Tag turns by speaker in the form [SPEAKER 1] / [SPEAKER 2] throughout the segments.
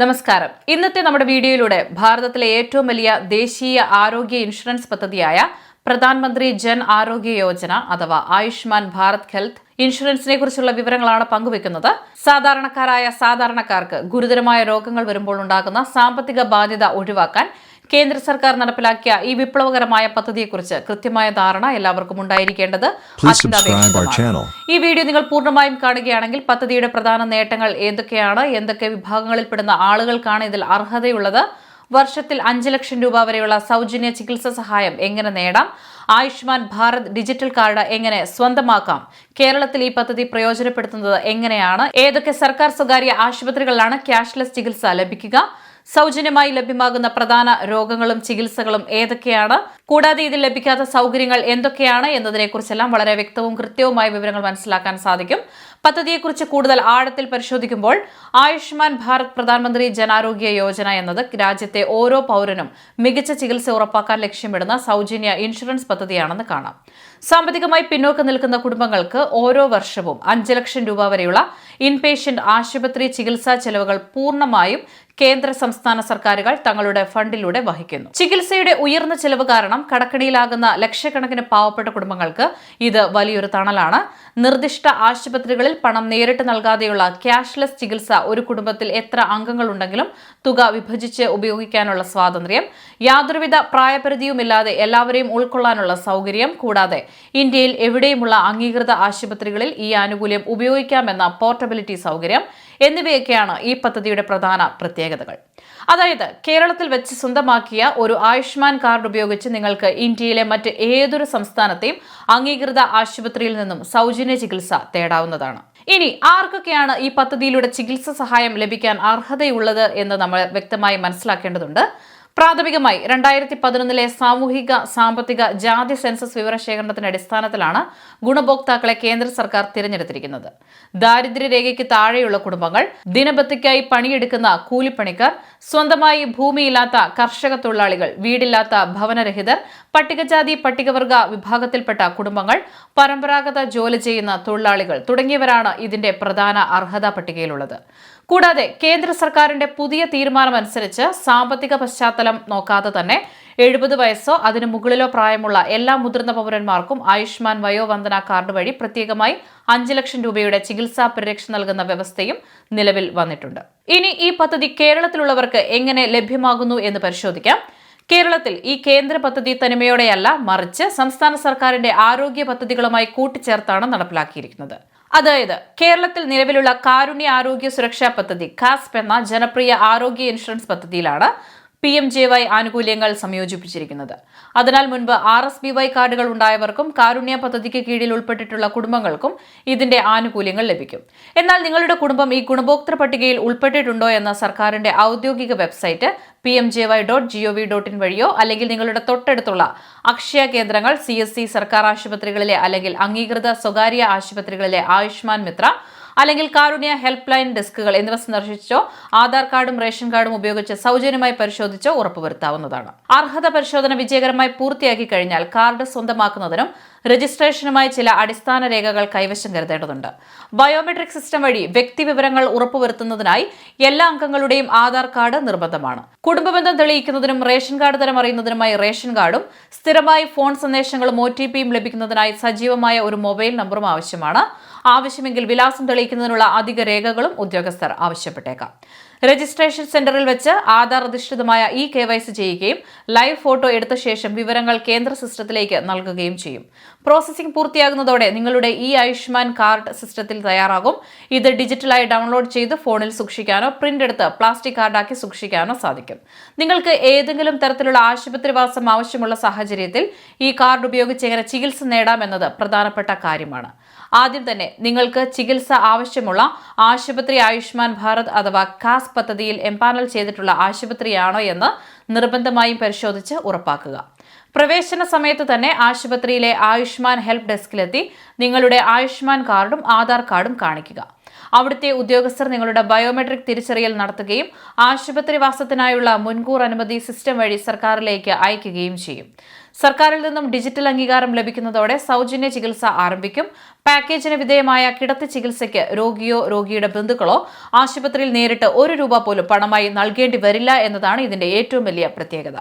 [SPEAKER 1] നമസ്കാരം. ഇന്നത്തെ നമ്മുടെ വീഡിയോയിലൂടെ ഭാരതത്തിലെ ഏറ്റവും വലിയ ദേശീയ ആരോഗ്യ ഇൻഷുറൻസ് പദ്ധതിയായ പ്രധാനമന്ത്രി ജൻ ആരോഗ്യ യോജന അഥവാ ആയുഷ്മാൻ ഭാരത് ഹെൽത്ത് ഇൻഷുറൻസിനെ കുറിച്ചുള്ള വിവരങ്ങളാണ് പങ്കുവെക്കുന്നത്. സാധാരണക്കാർക്ക് ഗുരുതരമായ രോഗങ്ങൾ വരുമ്പോൾ ഉണ്ടാകുന്ന സാമ്പത്തിക ബാധ്യത ഒഴിവാക്കാൻ കേന്ദ്ര സർക്കാർ നടപ്പിലാക്കിയ ഈ വിപ്ലവകരമായ പദ്ധതിയെക്കുറിച്ച് കൃത്യമായ ധാരണ എല്ലാവർക്കും ഉണ്ടായിരിക്കേണ്ടത് അത്യന്താപേക്ഷിതമാണ്. ഈ വീഡിയോ നിങ്ങൾ പൂർണ്ണമായും കാണുകയാണെങ്കിൽ പദ്ധതിയുടെ പ്രധാന നേട്ടങ്ങൾ ഏതൊക്കെയാണ്, എന്തൊക്കെ വിഭാഗങ്ങളിൽപ്പെടുന്ന ആളുകൾക്കാണ് ഇതിൽ അർഹതയുള്ളത്, വർഷത്തിൽ 5 ലക്ഷം രൂപ വരെയുള്ള സൗജന്യ ചികിത്സാ സഹായം എങ്ങനെ നേടാം, ആയുഷ്മാൻ ഭാരത് ഡിജിറ്റൽ കാർഡ് എങ്ങനെ സ്വന്തമാക്കാം, കേരളത്തിൽ ഈ പദ്ധതി പ്രയോജനപ്പെടുത്തുന്നത് എങ്ങനെയാണ്, ഏതൊക്കെ സർക്കാർ സ്വകാര്യ ആശുപത്രികളിലാണ് ക്യാഷ്ലെസ് ചികിത്സ ലഭിക്കുക, സൗജന്യമായി ലഭ്യമാകുന്ന പ്രധാന രോഗങ്ങളും ചികിത്സകളും ഏതൊക്കെയാണ്, കൂടാതെ ഇതിൽ ലഭിക്കാത്ത സൗകര്യങ്ങൾ എന്തൊക്കെയാണ് എന്നതിനെക്കുറിച്ചെല്ലാം വളരെ വ്യക്തവും കൃത്യവുമായ വിവരങ്ങൾ മനസ്സിലാക്കാൻ സാധിക്കും. പദ്ധതിയെക്കുറിച്ച് കൂടുതൽ ആഴത്തിൽ പരിശോധിക്കുമ്പോൾ ആയുഷ്മാൻ ഭാരത് പ്രധാനമന്ത്രി ജൻ ആരോഗ്യ യോജന എന്നത് രാജ്യത്തെ ഓരോ പൗരനും മികച്ച ചികിത്സ ഉറപ്പാക്കാൻ ലക്ഷ്യമിടുന്ന സൗജന്യ ഇൻഷുറൻസ് പദ്ധതിയാണെന്ന് കാണാം. സാമ്പത്തികമായി പിന്നോക്കം നിൽക്കുന്ന കുടുംബങ്ങൾക്ക് ഓരോ വർഷവും 5 ലക്ഷം രൂപ വരെയുള്ള ഇൻപേഷ്യന്റ് ആശുപത്രി ചികിത്സാ ചെലവുകൾ പൂർണ്ണമായും കേന്ദ്ര സംസ്ഥാന സർക്കാരുകൾ തങ്ങളുടെ ഫണ്ടിലൂടെ വഹിക്കുന്നു. ചികിത്സയുടെ ഉയർന്ന ചെലവ് കാരണം കടക്കണിയിലാകുന്ന ലക്ഷക്കണക്കിന് പാവപ്പെട്ട കുടുംബങ്ങൾക്ക് ഇത് വലിയൊരു തണലാണ്. നിർദ്ദിഷ്ട ആശുപത്രികളിൽ പണം നേരിട്ട് നൽകാതെയുള്ള ക്യാഷ്ലെസ് ചികിത്സ ഒരു കുടുംബത്തിൽ എത്ര അംഗങ്ങളുണ്ടെങ്കിലും തുക വിഭജിച്ച് ഉപയോഗിക്കാനുള്ള സ്വാതന്ത്ര്യം, യാതൊരുവിധ പ്രായപരിധിയുമില്ലാതെ എല്ലാവരെയും ഉൾക്കൊള്ളാനുള്ള സൗകര്യം, കൂടാതെ ഇന്ത്യയിൽ എവിടെയുമുള്ള അംഗീകൃത ആശുപത്രികളിൽ ഈ ആനുകൂല്യം ഉപയോഗിക്കാമെന്ന പോർട്ടബിലിറ്റി സൗകര്യം എന്നിവയൊക്കെയാണ് ഈ പദ്ധതിയുടെ പ്രധാന പ്രത്യേകതകൾ. അതായത് കേരളത്തിൽ വെച്ച് സ്വന്തമാക്കിയ ഒരു ആയുഷ്മാൻ കാർഡ് ഉപയോഗിച്ച് നിങ്ങൾക്ക് ഇന്ത്യയിലെ മറ്റ് ഏതൊരു സംസ്ഥാനത്തെയും അംഗീകൃത ആശുപത്രിയിൽ നിന്നും സൗജന്യ ചികിത്സ തേടാവുന്നതാണ്. ഇനി ആർക്കൊക്കെയാണ് ഈ പദ്ധതിയിലൂടെ ചികിത്സാ സഹായം ലഭിക്കാൻ അർഹതയുള്ളത് എന്ന് നമ്മൾ വ്യക്തമായി മനസ്സിലാക്കേണ്ടതുണ്ട്. പ്രാഥമികമായി 2011 സാമൂഹിക സാമ്പത്തിക ജാതി സെൻസസ് വിവരശേഖരണത്തിന്റെ അടിസ്ഥാനത്തിലാണ് ഗുണഭോക്താക്കളെ കേന്ദ്ര സർക്കാർ തിരഞ്ഞെടുത്തിരിക്കുന്നത്. ദാരിദ്ര്യരേഖയ്ക്ക് താഴെയുള്ള കുടുംബങ്ങൾ, ദിനബത്തിക്കായി പണിയെടുക്കുന്ന കൂലിപ്പണിക്കാർ, സ്വന്തമായി ഭൂമിയില്ലാത്ത കർഷക തൊഴിലാളികൾ, വീടില്ലാത്ത ഭവനരഹിതർ, പട്ടികജാതി പട്ടികവർഗ വിഭാഗത്തിൽപ്പെട്ട കുടുംബങ്ങൾ, പരമ്പരാഗത ജോലി ചെയ്യുന്ന തൊഴിലാളികൾ തുടങ്ങിയവരാണ് ഇതിന്റെ പ്രധാന അർഹതാ പട്ടികയിലുള്ളത്. കൂടാതെ കേന്ദ്ര സർക്കാരിന്റെ പുതിയ തീരുമാനമനുസരിച്ച് സാമ്പത്തിക പശ്ചാത്തലം നോക്കാതെ തന്നെ 70 വയസ്സോ അതിനു മുകളിലോ പ്രായമുള്ള എല്ലാ മുതിർന്ന പൗരന്മാർക്കും ആയുഷ്മാൻ വയോവന്ദന കാർഡ് വഴി പ്രത്യേകമായി 5 ലക്ഷം രൂപയുടെ ചികിത്സാ പരിരക്ഷ നൽകുന്ന വ്യവസ്ഥയും നിലവിൽ വന്നിട്ടുണ്ട്. ഇനി ഈ പദ്ധതി കേരളത്തിലുള്ളവർക്ക് എങ്ങനെ ലഭ്യമാകുന്നു എന്ന് പരിശോധിക്കാം. കേരളത്തിൽ ഈ കേന്ദ്ര പദ്ധതി തനിമയോടെയല്ല, മറിച്ച് സംസ്ഥാന സർക്കാരിന്റെ ആരോഗ്യ പദ്ധതികളുമായി കൂട്ടിച്ചേർത്താണ് നടപ്പിലാക്കിയിരിക്കുന്നത്. അതായത് കേരളത്തിൽ നിലവിലുള്ള കാരുണ്യ ആരോഗ്യ സുരക്ഷാ പദ്ധതി കാസ്പ് എന്ന ജനപ്രിയ ആരോഗ്യ ഇൻഷുറൻസ് പദ്ധതിയിലാണ് PMJY ആനുകൂല്യങ്ങൾ സംയോജിപ്പിച്ചിരിക്കുന്നത്. അതിനാൽ മുൻപ് RSBY കാർഡുകൾ ഉണ്ടായവർക്കും കാരുണ്യ പദ്ധതിക്ക് കീഴിൽ ഉൾപ്പെട്ടിട്ടുള്ള കുടുംബങ്ങൾക്കും ഇതിന്റെ ആനുകൂല്യങ്ങൾ ലഭിക്കും. എന്നാൽ നിങ്ങളുടെ കുടുംബം ഈ ഗുണഭോക്തൃ പട്ടികയിൽ ഉൾപ്പെട്ടിട്ടുണ്ടോ എന്ന സർക്കാരിന്റെ ഔദ്യോഗിക വെബ്സൈറ്റ് pmjy.gov.in വഴിയോ അല്ലെങ്കിൽ നിങ്ങളുടെ തൊട്ടടുത്തുള്ള അക്ഷയ കേന്ദ്രങ്ങൾ, CSC സർക്കാർ ആശുപത്രികളിലെ അല്ലെങ്കിൽ അംഗീകൃത സ്വകാര്യ ആശുപത്രികളിലെ ആയുഷ്മാൻ മിത്ര അല്ലെങ്കിൽ കാരുണ്യ ഹെൽപ്പ് ലൈൻ ഡെസ്കുകൾ എന്നിവ സന്ദർശിച്ചോ ആധാർ കാർഡും റേഷൻ കാർഡും ഉപയോഗിച്ച് സൗജന്യമായി പരിശോധിച്ചോ ഉറപ്പുവരുത്താവുന്നതാണ്. അർഹത പരിശോധന വിജയകരമായി പൂർത്തിയാക്കി കഴിഞ്ഞാൽ കാർഡ് സ്വന്തമാക്കുന്നതിനും രജിസ്ട്രേഷനുമായി ചില അടിസ്ഥാന രേഖകൾ കൈവശം കരുതേണ്ടതുണ്ട്. ബയോമെട്രിക് സിസ്റ്റം വഴി വ്യക്തിവിവരങ്ങൾ ഉറപ്പുവരുത്തുന്നതിനായി എല്ലാ അംഗങ്ങളുടെയും ആധാർ കാർഡ് നിർബന്ധമാണ്. കുടുംബബന്ധം തെളിയിക്കുന്നതിനും റേഷൻ കാർഡ് തരം അറിയുന്നതിനുമായി റേഷൻ കാർഡും സ്ഥിരമായി ഫോൺ സന്ദേശങ്ങളും OTPയും ലഭിക്കുന്നതിനായി സജീവമായ ഒരു മൊബൈൽ നമ്പറും ആവശ്യമാണ്. ആവശ്യമെങ്കിൽ വിലാസം തെളിയിക്കുന്നതിനുള്ള അധിക രേഖകളും ഉദ്യോഗസ്ഥർ ആവശ്യപ്പെട്ടേക്കാം. രജിസ്ട്രേഷൻ സെന്ററിൽ വെച്ച് ആധാർ അധിഷ്ഠിതമായ KYC ചെയ്യുകയും ലൈവ് ഫോട്ടോ എടുത്ത ശേഷം വിവരങ്ങൾ കേന്ദ്ര സിസ്റ്റത്തിലേക്ക് നൽകുകയും ചെയ്യും. പ്രോസസ്സിംഗ് പൂർത്തിയാകുന്നതോടെ നിങ്ങളുടെ ആയുഷ്മാൻ കാർഡ് സിസ്റ്റത്തിൽ തയ്യാറാകും. ഇത് ഡിജിറ്റലായി ഡൗൺലോഡ് ചെയ്ത് ഫോണിൽ സൂക്ഷിക്കാനോ പ്രിന്റ് എടുത്ത് പ്ലാസ്റ്റിക് കാർഡാക്കി സൂക്ഷിക്കാനോ സാധിക്കും. നിങ്ങൾക്ക് ഏതെങ്കിലും തരത്തിലുള്ള ആശുപത്രിവാസം ആവശ്യമുള്ള സാഹചര്യത്തിൽ ഈ കാർഡ് ഉപയോഗിച്ച് എങ്ങനെ ചികിത്സ നേടാമെന്നത് പ്രധാനപ്പെട്ട കാര്യമാണ്. ആദ്യം തന്നെ നിങ്ങൾക്ക് ചികിത്സ ആവശ്യമുള്ള ആശുപത്രി ആയുഷ്മാൻ ഭാരത് അഥവാ കാസ് പദ്ധതിയിൽ എംപാനൽ ചെയ്തിട്ടുള്ള ആശുപത്രിയാണോ എന്ന് നിർബന്ധമായും പരിശോധിച്ച് ഉറപ്പാക്കുക. പ്രവേശന സമയത്ത് തന്നെ ആശുപത്രിയിലെ ആയുഷ്മാൻ ഹെൽപ്പ് ഡെസ്കിലെത്തി നിങ്ങളുടെ ആയുഷ്മാൻ കാർഡും ആധാർ കാർഡും കാണിക്കുക. അവിടുത്തെ ഉദ്യോഗസ്ഥർ നിങ്ങളുടെ ബയോമെട്രിക് തിരിച്ചറിയൽ നടത്തുകയും ആശുപത്രിവാസത്തിനായുള്ള മുൻകൂർ അനുമതി സിസ്റ്റം വഴി സർക്കാരിലേക്ക് അയക്കുകയും ചെയ്യും. സർക്കാരിൽ നിന്നും ഡിജിറ്റൽ അംഗീകാരം ലഭിക്കുന്നതോടെ സൗജന്യ ചികിത്സ ആരംഭിക്കും. പാക്കേജിന് വിധേയമായ കിടത്തി ചികിത്സയ്ക്ക് രോഗിയോ രോഗിയുടെ ബന്ധുക്കളോ ആശുപത്രിയിൽ നേരിട്ട് ₹1 പോലും പണമായി നൽകേണ്ടി വരില്ല എന്നതാണ് ഇതിന്റെ ഏറ്റവും വലിയ പ്രത്യേകത.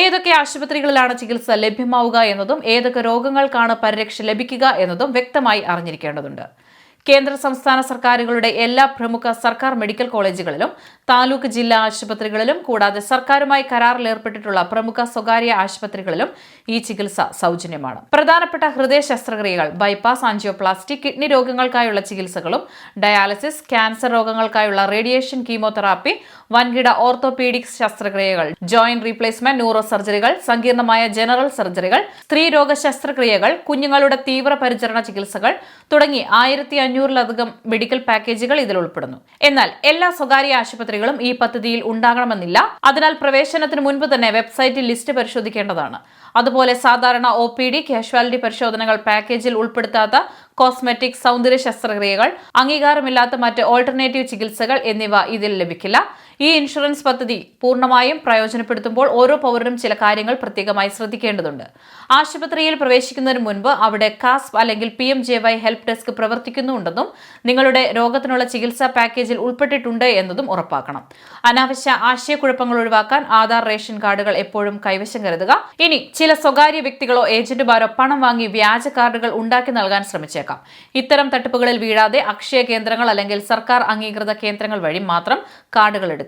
[SPEAKER 1] ഏതൊക്കെ ആശുപത്രികളിലാണ് ചികിത്സ ലഭ്യമാവുക എന്നതും ഏതൊക്കെ രോഗങ്ങൾക്കാണ് പരിരക്ഷ ലഭിക്കുക എന്നതും വ്യക്തമായി അറിഞ്ഞിരിക്കേണ്ടതുണ്ട്. കേന്ദ്ര സംസ്ഥാന സർക്കാരുകളുടെ എല്ലാ പ്രമുഖ സർക്കാർ മെഡിക്കൽ കോളേജുകളിലും താലൂക്ക് ജില്ലാ ആശുപത്രികളിലും കൂടാതെ സർക്കാരുമായി കരാറിൽ ഏർപ്പെട്ടിട്ടുള്ള പ്രമുഖ സ്വകാര്യ ആശുപത്രികളിലും ഈ ചികിത്സ സൗജന്യമാണ്. പ്രധാനപ്പെട്ട ഹൃദയ ശസ്ത്രക്രിയകൾ, ബൈപ്പാസ്, ആൻജിയോപ്ലാസ്റ്റി, കിഡ്നി രോഗങ്ങൾക്കായുള്ള ചികിത്സകളും ഡയാലിസിസ്, ക്യാൻസർ രോഗങ്ങൾക്കായുള്ള റേഡിയേഷൻ, കീമോതെറാപ്പി, വൻകിട ഓർത്തോപീഡിക്സ് ശസ്ത്രക്രിയകൾ, ജോയിന്റ് റീപ്ലേസ്മെന്റ്, ന്യൂറോ സർജറികൾ, സങ്കീർണമായ ജനറൽ സർജറികൾ, സ്ത്രീരോഗ ശസ്ത്രക്രിയകൾ, കുഞ്ഞുങ്ങളുടെ തീവ്രപരിചരണ ചികിത്സകൾ തുടങ്ങി 1500-ലധികം മെഡിക്കൽ പാക്കേജുകൾ ഇതിൽ ഉൾപ്പെടുന്നു. എന്നാൽ എല്ലാ സ്വകാര്യ ആശുപത്രികളും ഈ പദ്ധതിയിൽ ഉണ്ടാകണമെന്നില്ല. അതിനാൽ പ്രവേശനത്തിന് മുൻപ് തന്നെ വെബ്സൈറ്റിൽ ലിസ്റ്റ് പരിശോധിക്കേണ്ടതാണ്. അതുപോലെ സാധാരണ OPD, കാഷ്വാലിറ്റി പരിശോധനകൾ, പാക്കേജിൽ ഉൾപ്പെടുത്താത്ത കോസ്മെറ്റിക്, സൗന്ദര്യ ശസ്ത്രക്രിയകൾ, അംഗീകാരമില്ലാത്ത മറ്റ് ഓൾട്ടർനേറ്റീവ് ചികിത്സകൾ എന്നിവ ഇതിൽ ലഭിക്കില്ല. ഈ ഇൻഷുറൻസ് പദ്ധതി പൂർണ്ണമായും പ്രയോജനപ്പെടുത്തുമ്പോൾ ഓരോ പൗരനും ചില കാര്യങ്ങൾ പ്രത്യേകമായി ശ്രദ്ധിക്കേണ്ടതുണ്ട്. ആശുപത്രിയിൽ പ്രവേശിക്കുന്നതിന് മുൻപ് അവിടെ കാസ്പ് അല്ലെങ്കിൽ PMJY ഹെൽപ്പ് ഡെസ്ക് പ്രവർത്തിക്കുന്നുണ്ടെന്നും നിങ്ങളുടെ രോഗത്തിനുള്ള ചികിത്സാ പാക്കേജിൽ ഉൾപ്പെട്ടിട്ടുണ്ട് എന്നതും ഉറപ്പാക്കണം. അനാവശ്യ ആശയക്കുഴപ്പങ്ങൾ ഒഴിവാക്കാൻ ആധാർ, റേഷൻ കാർഡുകൾ എപ്പോഴും കൈവശം കരുതുക. ഇനി ചില സ്വകാര്യ വ്യക്തികളോ ഏജന്റുമാരോ പണം വാങ്ങി വ്യാജ കാർഡുകൾ ഉണ്ടാക്കി നൽകാൻ ശ്രമിച്ചേക്കാം. ഇത്തരം തട്ടിപ്പുകളിൽ വീഴാതെ അക്ഷയ കേന്ദ്രങ്ങൾ അല്ലെങ്കിൽ സർക്കാർ അംഗീകൃത കേന്ദ്രങ്ങൾ വഴി മാത്രം കാർഡുകൾ എടുക്കുക.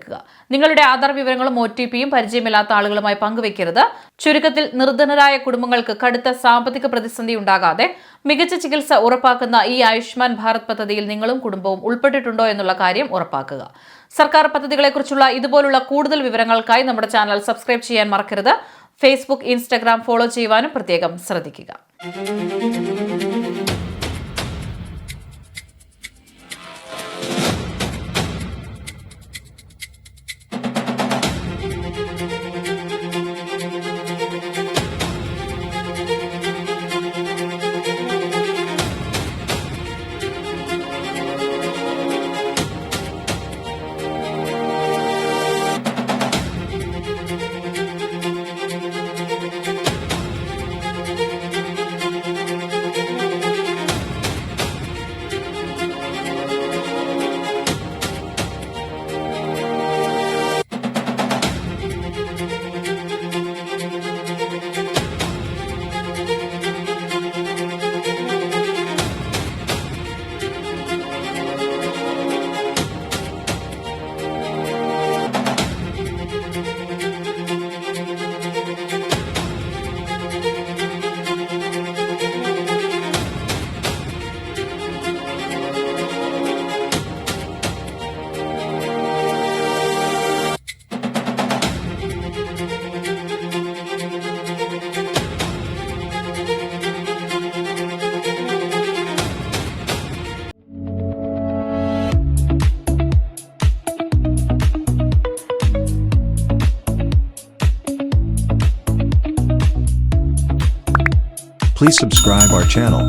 [SPEAKER 1] നിങ്ങളുടെ ആധാർ വിവരങ്ങളും OTPയും പരിചയമില്ലാത്ത ആളുകളുമായി പങ്കുവെക്കരുത്. ചുരുക്കത്തിൽ, നിർധനരായ കുടുംബങ്ങൾക്ക് കടുത്ത സാമ്പത്തിക പ്രതിസന്ധി ഉണ്ടാകാതെ മികച്ച ചികിത്സ ഉറപ്പാക്കുന്ന ഈ ആയുഷ്മാൻ ഭാരത് പദ്ധതിയിൽ നിങ്ങളും കുടുംബവും ഉൾപ്പെട്ടിട്ടുണ്ടോ എന്നുള്ള കാര്യം ഉറപ്പാക്കുക. സർക്കാർ പദ്ധതികളെക്കുറിച്ചുള്ള ഇതുപോലുള്ള കൂടുതൽ വിവരങ്ങൾക്കായി നമ്മുടെ ചാനൽ സബ്സ്ക്രൈബ് ചെയ്യാൻ മറക്കരുത്. Facebook, Instagram ഫോളോ ചെയ്യുവാനും പ്രത്യേകം ശ്രദ്ധിക്കുക.
[SPEAKER 2] Please subscribe our channel.